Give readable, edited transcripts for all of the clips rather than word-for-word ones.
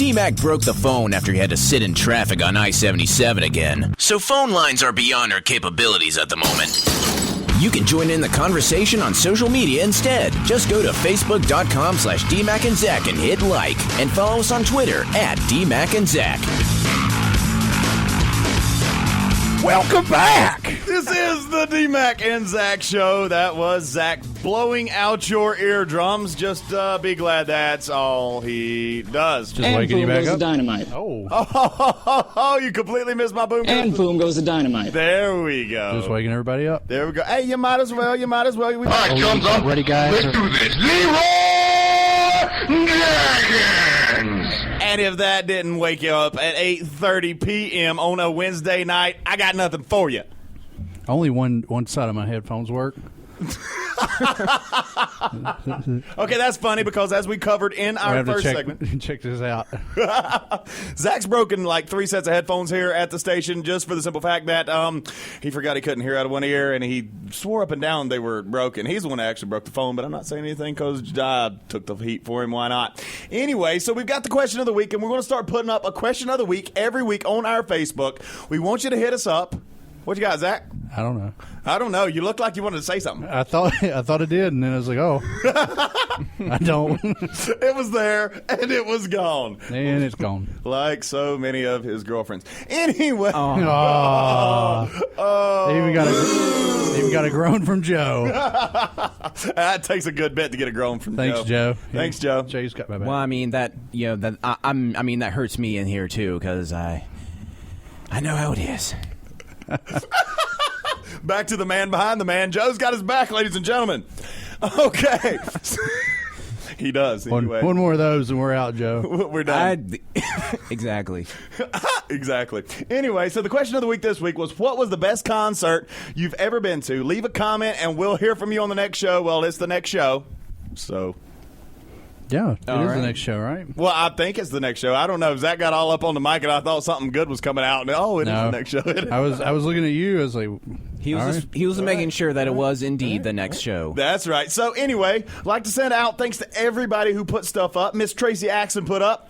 DMac broke the phone after he had to sit in traffic on I-77 again. So phone lines are beyond our capabilities at the moment. You can join in the conversation on social media instead. Just go to facebook.com/DMac and Zac and hit like. And follow us on Twitter @DMac and Zac. Welcome back. This is the DMac and Zac show. That was Zac blowing out your eardrums. Just be glad that's all he does. Just waking you back up. Dynamite. Oh, you completely missed my boom. And boom goes the dynamite. There we go. Just waking everybody up. There we go. Hey, you might as well. All right, chums up. Ready, guys? Let's do this. Leroy Jenkins. And if that didn't wake you up at 8:30 p.m. on a Wednesday night, I got nothing for you. Only one side of my headphones work. Okay, that's funny because as we covered in our first segment, check this out. Zach's broken like 3 sets of headphones here at the station just for the simple fact that he forgot he couldn't hear out of one ear, and he swore up and down they were broken. He's the one that actually broke the phone, but I'm not saying anything because I took the heat for him. Why not? Anyway, so we've got the question of the week, and we're going to start putting up a question of the week every week on our Facebook. We want you to hit us up. What you got, Zach? I don't know. I don't know. You looked like you wanted to say something. I thought it did, and then I was like, oh, I don't. It was there, and it was gone. And it's gone. Like so many of his girlfriends. Anyway. Even got a groan from Joe. That takes a good bit to get a groan from Thanks, Joe. Thanks, Joe. Joe's got my back. Well, I mean that that hurts me in here too because I know how it is. Back to the man behind the man. Joe's got his back, ladies and gentlemen. Okay. He does. Anyway. One more of those and we're out, Joe. We're done. Exactly. Exactly. Anyway, so the question of the week this week was, what was the best concert you've ever been to? Leave a comment and we'll hear from you on the next show. Well, it's the next show. So... yeah, it is the next show, right? Well, I think it's the next show. I don't know. Zach got all up on the mic, and I thought something good was coming out. And, it is the next show. I was looking at you. I was like, he was making sure that it was indeed the next show. That's right. So anyway, I'd like to send out thanks to everybody who put stuff up. Miss Tracy Axon put up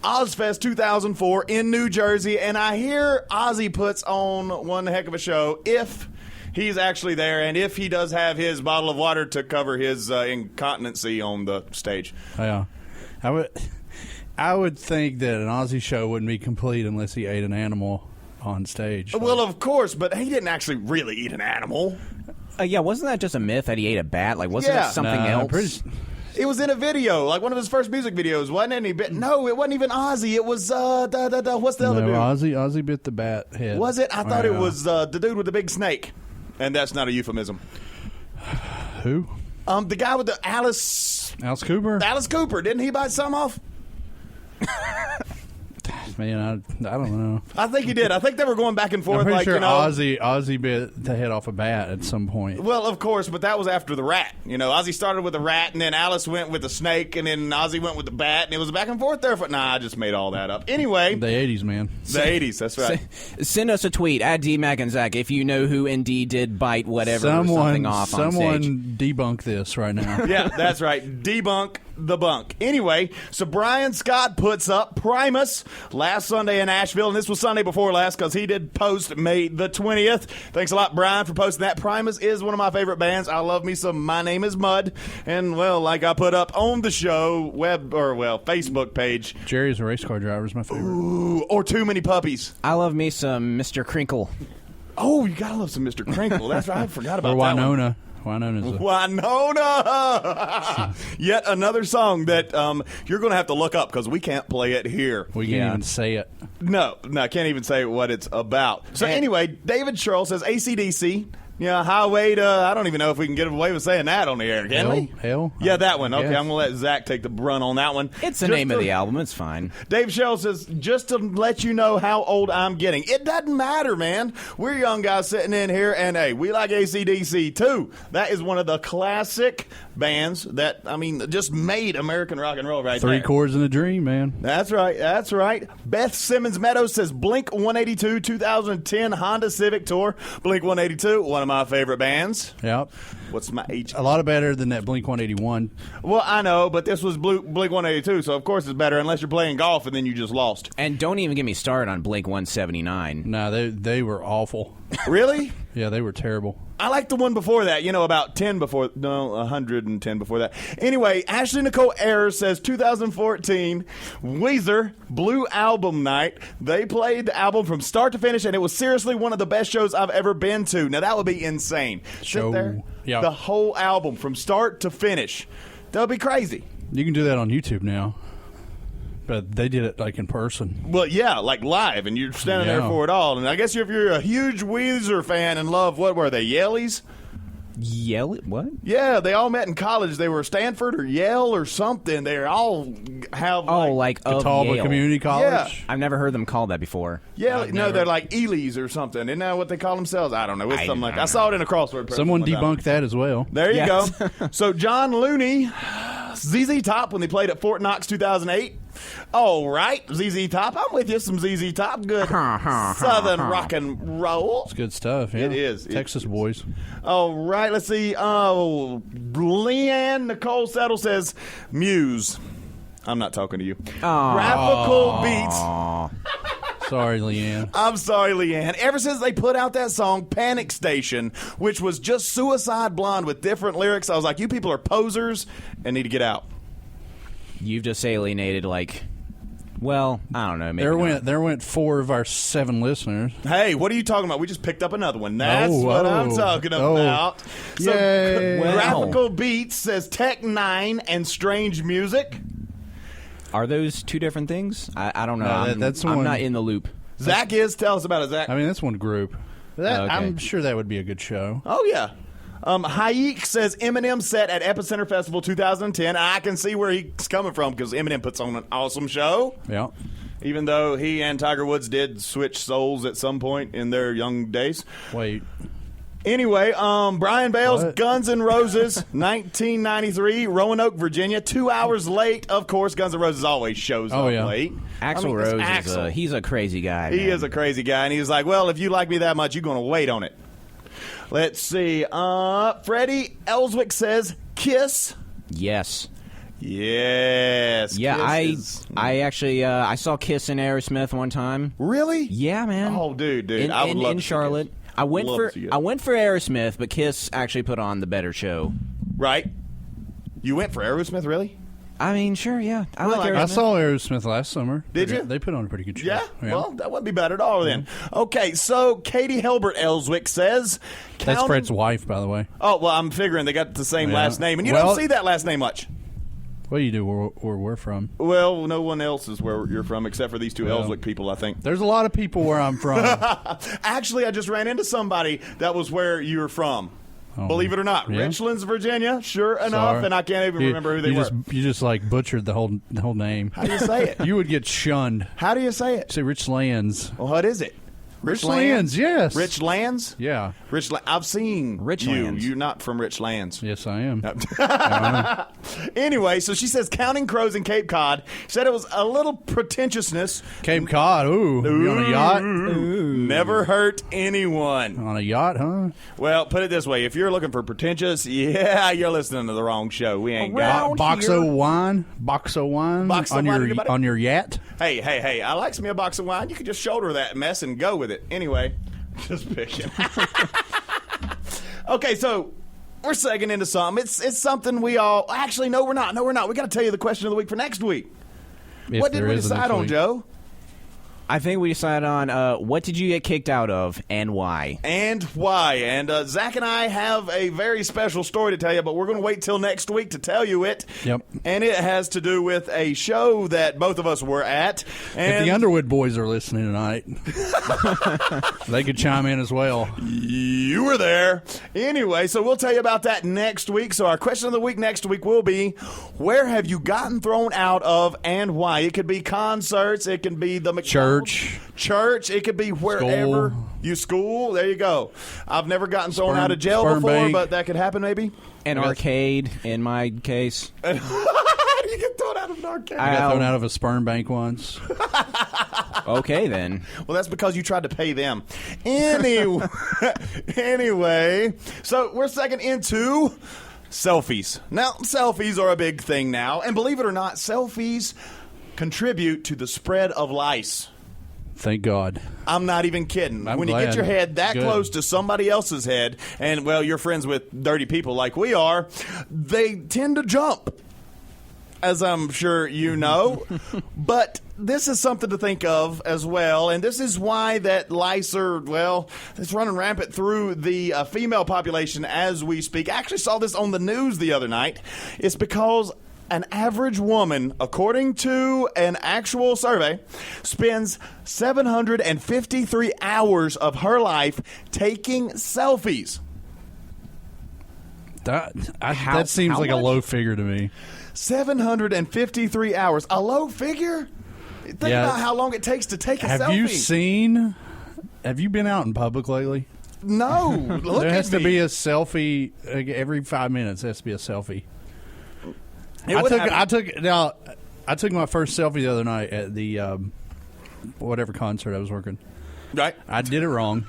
Ozfest 2004 in New Jersey, and I hear Ozzy puts on one heck of a show if he's actually there, and if he does have his bottle of water to cover his incontinency on the stage. Yeah, I would think that an Ozzy show wouldn't be complete unless he ate an animal on stage. Well, of course, but he didn't actually really eat an animal. Yeah, wasn't that just a myth that he ate a bat? Like, wasn't it something else? It was in a video, like one of his first music videos, wasn't any bit? No, it wasn't even Ozzy. It was what's the other dude? Ozzy bit the bat head. Was it? I thought it was the dude with the big snake. And that's not a euphemism. Who? The guy with the Alice Cooper? Alice Cooper. Didn't he bite some off? Man, I don't know. I think he did. I think they were going back and forth. I'm pretty like, sure you know, Ozzy bit the head off a bat at some point. Well, of course, but that was after the rat. You know, Ozzy started with the rat, and then Alice went with the snake, and then Ozzy went with the bat, and it was back and forth there. I just made all that up. Anyway. The 80s, man. The 80s, that's right. Send us a tweet at DMac and Zac if you know who indeed did bite something off on stage. Someone debunk this right now. Yeah, that's right. Debunk the bunk. Anyway, so Brian Scott puts up Primus last Sunday in Asheville, and this was Sunday before last because he did post May the 20th. Thanks a lot, Brian, for posting that. Primus is one of my favorite bands. I love me some My Name is Mud, and, well, like I put up on the show Facebook page. Jerry's a race car driver is my favorite. Ooh, or Too Many Puppies. I love me some Mr. Crinkle. Oh, you gotta love some Mr. Crinkle. That's right. I forgot about that Winona. Winona. Yet another song that you're going to have to look up because we can't play it here. We can't even say it. No, I can't even say what it's about. So anyway, David Sherrill says AC/DC. Yeah, Highway to, I don't even know if we can get away with saying that on the air, can we? Hell? Yeah, that one. Okay, yes. I'm going to let Zach take the run on that one. It's the name of the album. It's fine. Dave Sherrill says, just to let you know how old I'm getting. It doesn't matter, man. We're young guys sitting in here, and, hey, we like AC/DC, too. That is one of the classic bands that, I mean, just made American rock and roll right there. Three chords and a dream, man. That's right. That's right. Beth Simmons Meadows says Blink 182 2010 Honda Civic Tour. Blink 182, one of my favorite bands. Yep. What's my age? A lot better than that Blink-181. Well, I know, but this was Blink-182, so of course it's better unless you're playing golf and then you just lost. And don't even get me started on Blink-179. No, they were awful. Really? Yeah, they were terrible. I like the one before that, about 10 before, 110 before that. Anyway, Ashley Nicole Ayers says 2014, Weezer, Blue Album Night. They played the album from start to finish, and it was seriously one of the best shows I've ever been to. Now, that would be insane. Sit there, the whole album from start to finish. That would be crazy. You can do that on YouTube now. But they did it like in person. Well, yeah, like live, and you're standing there for it all. And I guess if you're a huge Weezer fan and love, what were they, Yaleys? What? Yeah, they all met in college. They were Stanford or Yale or something. They all have Catawba Community College. Yeah. I've never heard them called that before. Yeah, no, they're like Ely's or something. Isn't that what they call themselves? I don't know. It's something like that. I saw it in a crossword. Someone debunked that as well. There you go. So John Looney, ZZ Top when they played at Fort Knox 2008. All right, ZZ Top. I'm with you. Some ZZ Top. Good Southern rock and roll. It's good stuff. Yeah. It is. Texas boys. All right, let's see. Oh, Leanne Nicole Settle says Muse. I'm not talking to you. Graphical Beats. Sorry, Leanne. I'm sorry, Leanne. Ever since they put out that song, Panic Station, which was just Suicide Blonde with different lyrics, I was like, you people are posers and need to get out. You've just alienated, I don't know. Maybe there went 4 of our 7 listeners. Hey, what are you talking about? We just picked up another one. That's what I'm talking about. So, Yay. Graphical Beats says Tech 9 and Strange Music. Are those two different things? I don't know. No, I'm not in the loop. Zach is. Tell us about it, Zach. I mean, that's one group. Okay. I'm sure that would be a good show. Oh, yeah. Hayek says Eminem set at Epicenter Festival 2010. I can see where he's coming from because Eminem puts on an awesome show. Yeah. Even though he and Tiger Woods did switch souls at some point in their young days. Wait. Anyway, Brian Bales, What? Guns N' Roses, 1993, Roanoke, Virginia. 2 hours late. Of course, Guns N' Roses always shows up late. Axl Rose, he's a crazy guy. He is a crazy guy, and he was like, well, if you like me that much, you're going to wait on it. Let's see. Freddie Ellswick says Kiss. Yes. Yes. Yeah, Kiss I actually I saw Kiss and Aerosmith one time. Really? Yeah, man. Oh, dude. I would love in Charlotte. Kiss. I went for Aerosmith, but Kiss actually put on the better show. Right. You went for Aerosmith, really? I mean, sure, yeah. I like Aerosmith. I saw Aerosmith last summer. Did you? They put on a pretty good show. Yeah? Well, that wouldn't be bad at all then. Okay, so Katie Helbert Ellswick says... That's Fred's wife, by the way. Oh, well, I'm figuring they got the same last name. And you don't see that last name much. Well, you do where we're from. Well, no one else is where you're from except for these two Ellswick people, I think. There's a lot of people where I'm from. Actually, I just ran into somebody that was where you're from. Believe it or not. Yeah? Richlands, Virginia, sure enough, and I can't even remember who they were. You just butchered the whole name. How do you say it? You would get shunned. How do you say it? Say Rich Lands. Well, what is it? Rich Lands, yes. Rich Lands? Yeah. I've seen Rich you. Lands. You're not from Rich Lands. Yes, I am. Anyway, so she says Counting Crows in Cape Cod. Said it was a little pretentiousness. Cape Cod, you on a yacht? Never hurt anyone. On a yacht, huh? Well, put it this way. If you're looking for pretentious, you're listening to the wrong show. We ain't got Box of wine? Box of wine? Box of wine, on your yacht? Hey, I like me a box of wine. You can just shoulder that mess and go with it. Anyway, just picking. Okay, so we're segging into something. It's something we all... Actually, no, we're not. We got to tell you the question of the week for next week. What did we decide on, Joe? I think we decided on what did you get kicked out of and why. And Zach and I have a very special story to tell you, but we're going to wait till next week to tell you it. Yep. And it has to do with a show that both of us were at. And if the Underwood boys are listening tonight, they could chime in as well. You were there. Anyway, so we'll tell you about that next week. So our question of the week next week will be, where have you gotten thrown out of and why? It could be concerts. It can be the McDonald's. Church. It could be wherever. School. There you go. I've never gotten thrown out of jail before, bank. but that could happen maybe. An arcade, in my case. How do you get thrown out of an arcade? I got thrown out of a sperm bank once. Okay, then. Well, that's because you tried to pay them. Anyway, so we're second into selfies. Now, selfies are a big thing now, and believe it or not, selfies contribute to the spread of lice. Thank God. I'm not even kidding. I'm when glad. you get your head that Good. close to somebody else's head, and, well, you're friends with dirty people like we are, they tend to jump, as I'm sure you know. But this is something to think of as well, and this is why that lice are, well, it's running rampant through the female population as we speak. I actually saw this on the news the other night. It's because an average woman, according to an actual survey, spends 753 hours of her life taking selfies. That seems like much? a low figure to me. 753 hours. A low figure? Think about how long it takes to take a selfie. Have you been out in public lately? No. Look There has at to me. be a selfie every 5 minutes. There has to be a selfie. It I would took my first selfie the other night at the whatever concert I was working. Right. I did it wrong.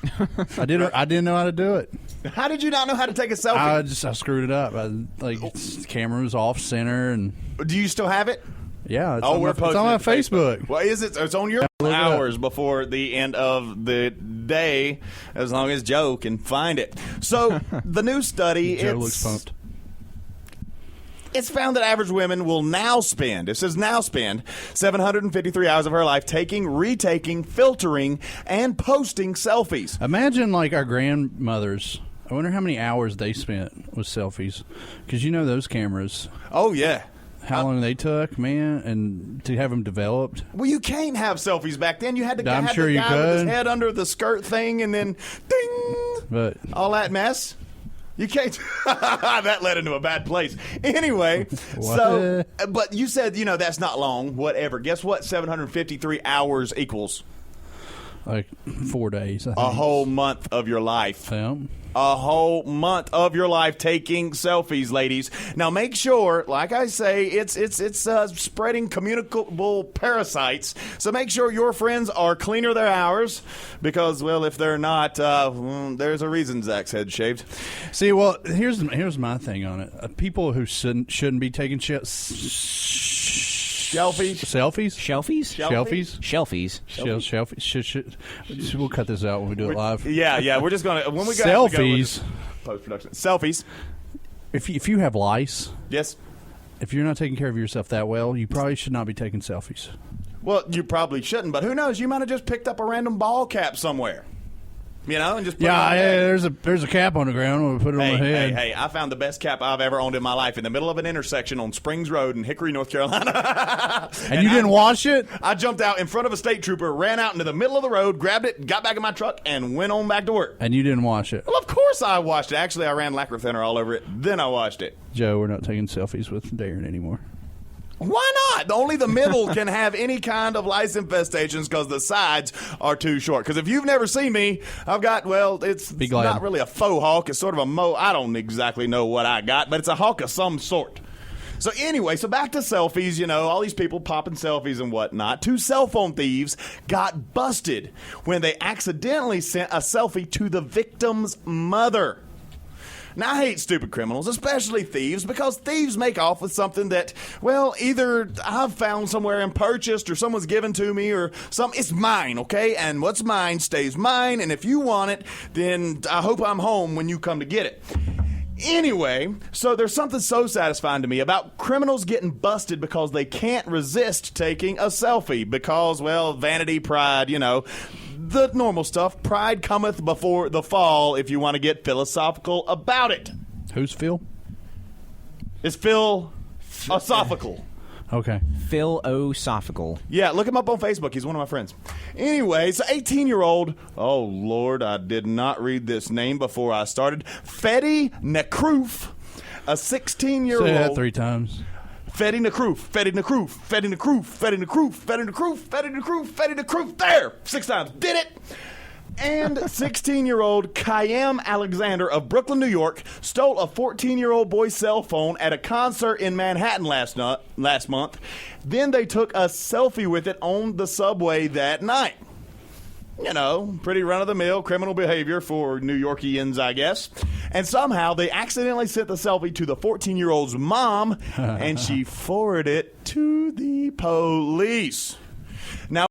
I didn't know how to do it. How did you not know how to take a selfie? I screwed it up. The camera was off center, and Do you still have it? yeah, it's We're it's posting on my it to Facebook. Well, is it? It's on your look it up. hours before the end of the day, as long as Joe can find it. So the new study, Joe looks pumped. It's found that average women will now spend, 753 hours of her life taking, retaking, filtering, and posting selfies. Imagine like our grandmothers. I wonder how many hours they spent with selfies, because you know those cameras. Oh, yeah. How long they took, man, and to have them developed. Well, you can't have selfies back then. You had to I'm have sure the you guy with his could. head under the skirt thing and then ding, But all that mess. You can't. That led into a bad place. Anyway, so, but you said, that's not long, whatever. Guess what 753 hours equals? like 4 days. I think. A whole month of your life. Yeah. A whole month of your life taking selfies, ladies. Now, make sure, like I say, it's spreading communicable parasites. So make sure your friends are cleaner their hours, because, well, if they're not, there's a reason Zach's head shaved. See, well, here's my thing on it. People who shouldn't be taking Selfies. selfies. Shelfies? Selfies? Shelfies. Selfies. We'll cut this out when we do it live. Yeah. We're just gonna when we go Selfies. Post production. Selfies. If you have lice, Yes. if you're not taking care of yourself that well, you probably should not be taking selfies. Well, you probably shouldn't, but who knows? You might have just picked up a random ball cap somewhere. And just put it on your head. there's a cap on the ground. We'll put it on my head. Hey, I found the best cap I've ever owned in my life in the middle of an intersection on Springs Road in Hickory, North Carolina. And you didn't wash it? I jumped out in front of a state trooper, ran out into the middle of the road, grabbed it, got back in my truck, and went on back to work. And you didn't wash it? Well, of course I washed it. Actually, I ran lacquer thinner all over it. Then I washed it. Joe, we're not taking selfies with Darren anymore. Why not? Only the middle can have any kind of lice infestations because the sides are too short. Because if you've never seen me, I've got, well, it's Be glad. not really a faux hawk. It's sort of a I don't exactly know what I got, but it's a hawk of some sort. So anyway, back to selfies, all these people popping selfies and whatnot. 2 cell phone thieves got busted when they accidentally sent a selfie to the victim's mother. Now, I hate stupid criminals, especially thieves, because thieves make off with something that, well, either I've found somewhere and purchased or someone's given to me or it's mine, okay? And what's mine stays mine, and if you want it, then I hope I'm home when you come to get it. Anyway, so there's something so satisfying to me about criminals getting busted because they can't resist taking a selfie because, well, vanity, pride, the normal stuff. Pride cometh before the fall, if you want to get philosophical about it. Who's Phil? It's philosophical. Okay. Philosophical. Yeah, look him up on Facebook. He's one of my friends. Anyway, so 18-year-old, oh, Lord, I did not read this name before I started. Fedi Nakroof, a 16-year-old. Say that 3 times. Fedi Nakroof, Fedi Nakroof, Fedi Nakroof, Fedi Nakroof, Fedi Nakroof, Fedi Nakroof, Fedi Nakroof. There! 6 times. Did it! And 16-year-old Khayyam Alexander of Brooklyn, New York, stole a 14-year-old boy's cell phone at a concert in Manhattan last month. Then they took a selfie with it on the subway that night. You know, pretty run-of-the-mill criminal behavior for New Yorkians, I guess. And somehow they accidentally sent the selfie to the 14-year-old's mom, and she forwarded it to the police. Now,